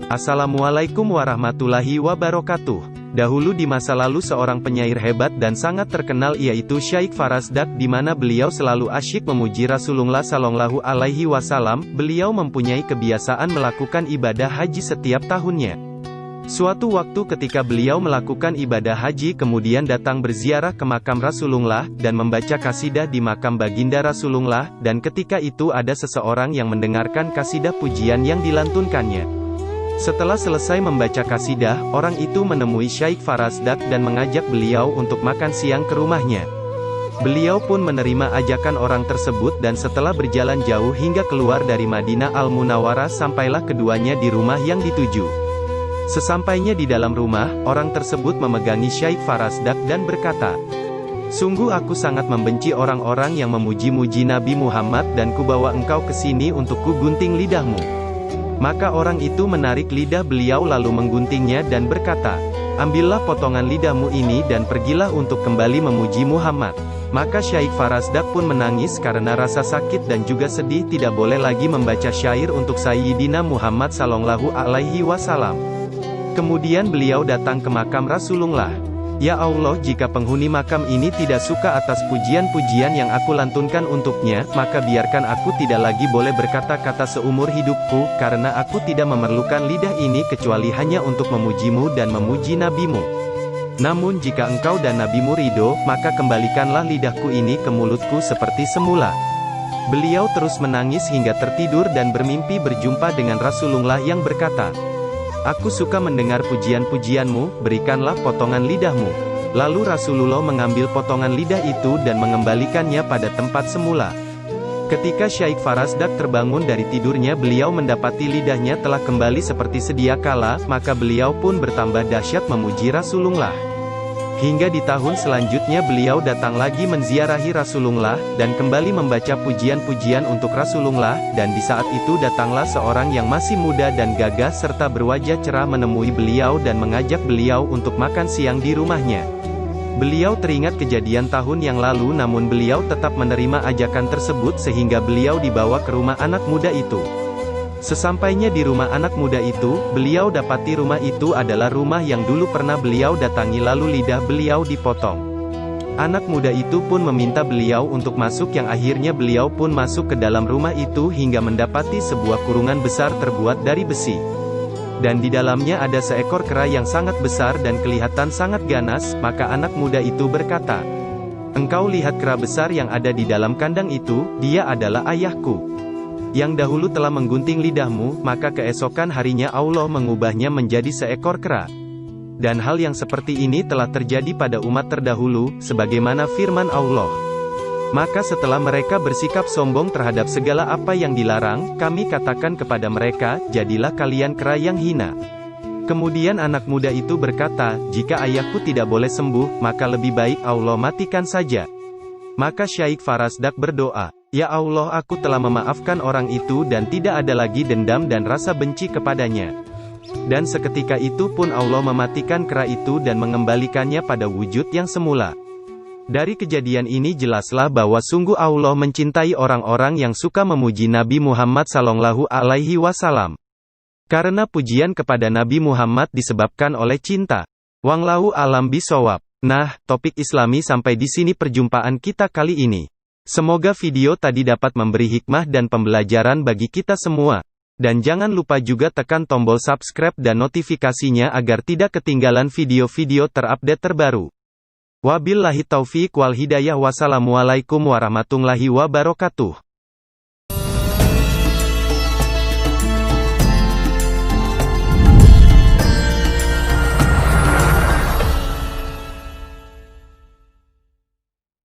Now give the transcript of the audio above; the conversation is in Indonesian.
Assalamualaikum warahmatullahi wabarakatuh. Dahulu di masa lalu seorang penyair hebat dan sangat terkenal yaitu Syaikh Farasdak, di mana beliau selalu asyik memuji Rasulullah Shallallahu Alaihi Wasallam. Beliau mempunyai kebiasaan melakukan ibadah haji setiap tahunnya. Suatu waktu ketika beliau melakukan ibadah haji kemudian datang berziarah ke makam Rasulullah, dan membaca kasidah di makam baginda Rasulullah, dan ketika itu ada seseorang yang mendengarkan kasidah pujian yang dilantunkannya. Setelah selesai membaca kasidah, orang itu menemui Syaikh Farasdak dan mengajak beliau untuk makan siang ke rumahnya. Beliau pun menerima ajakan orang tersebut dan setelah berjalan jauh hingga keluar dari Madinah Al-Munawwarah sampailah keduanya di rumah yang dituju. Sesampainya di dalam rumah, orang tersebut memegangi Syaikh Farasdak dan berkata, "Sungguh aku sangat membenci orang-orang yang memuji-muji Nabi Muhammad dan kubawa engkau ke sini untuk kugunting lidahmu." Maka orang itu menarik lidah beliau lalu mengguntingnya dan berkata, "Ambillah potongan lidahmu ini dan pergilah untuk kembali memuji Muhammad." Maka Syaikh Farasdak pun menangis karena rasa sakit dan juga sedih tidak boleh lagi membaca syair untuk Sayyidina Muhammad Sallallahu Alaihi Wasallam. Kemudian beliau datang ke makam Rasulullah. "Ya Allah, jika penghuni makam ini tidak suka atas pujian-pujian yang aku lantunkan untuknya, maka biarkan aku tidak lagi boleh berkata-kata seumur hidupku, karena aku tidak memerlukan lidah ini kecuali hanya untuk memujimu dan memuji nabimu. Namun jika engkau dan nabimu ridho, maka kembalikanlah lidahku ini ke mulutku seperti semula." Beliau terus menangis hingga tertidur dan bermimpi berjumpa dengan Rasulullah yang berkata, "Aku suka mendengar pujian-pujianmu, berikanlah potongan lidahmu." Lalu Rasulullah mengambil potongan lidah itu dan mengembalikannya pada tempat semula. Ketika Syaikh Farasdak terbangun dari tidurnya, beliau mendapati lidahnya telah kembali seperti sedia kala, maka beliau pun bertambah dahsyat memuji Rasulullah. Hingga di tahun selanjutnya beliau datang lagi menziarahi Rasulullah, dan kembali membaca pujian-pujian untuk Rasulullah, dan di saat itu datanglah seorang yang masih muda dan gagah serta berwajah cerah menemui beliau dan mengajak beliau untuk makan siang di rumahnya. Beliau teringat kejadian tahun yang lalu namun beliau tetap menerima ajakan tersebut sehingga beliau dibawa ke rumah anak muda itu. Sesampainya di rumah anak muda itu, beliau dapati rumah itu adalah rumah yang dulu pernah beliau datangi lalu lidah beliau dipotong. Anak muda itu pun meminta beliau untuk masuk yang akhirnya beliau pun masuk ke dalam rumah itu hingga mendapati sebuah kurungan besar terbuat dari besi. Dan di dalamnya ada seekor kera yang sangat besar dan kelihatan sangat ganas, maka anak muda itu berkata, "Engkau lihat kera besar yang ada di dalam kandang itu, dia adalah ayahku. Yang dahulu telah menggunting lidahmu, maka keesokan harinya Allah mengubahnya menjadi seekor kera. Dan hal yang seperti ini telah terjadi pada umat terdahulu, sebagaimana firman Allah. Maka setelah mereka bersikap sombong terhadap segala apa yang dilarang, kami katakan kepada mereka, jadilah kalian kera yang hina." Kemudian anak muda itu berkata, "Jika ayahku tidak boleh sembuh, maka lebih baik Allah matikan saja." Maka Syaikh Farasdak berdoa, "Ya Allah, aku telah memaafkan orang itu dan tidak ada lagi dendam dan rasa benci kepadanya." Dan seketika itu pun Allah mematikan kera itu dan mengembalikannya pada wujud yang semula. Dari kejadian ini jelaslah bahwa sungguh Allah mencintai orang-orang yang suka memuji Nabi Muhammad Sallallahu Alaihi Wasallam. Karena pujian kepada Nabi Muhammad disebabkan oleh cinta. Wallahu a'lam bishawab. Nah, topik Islami sampai di sini perjumpaan kita kali ini. Semoga video tadi dapat memberi hikmah dan pembelajaran bagi kita semua. Dan jangan lupa juga tekan tombol subscribe dan notifikasinya agar tidak ketinggalan video-video terupdate terbaru. Wabillahi taufiq wal hidayah. Wassalamualaikum warahmatullahi wabarakatuh.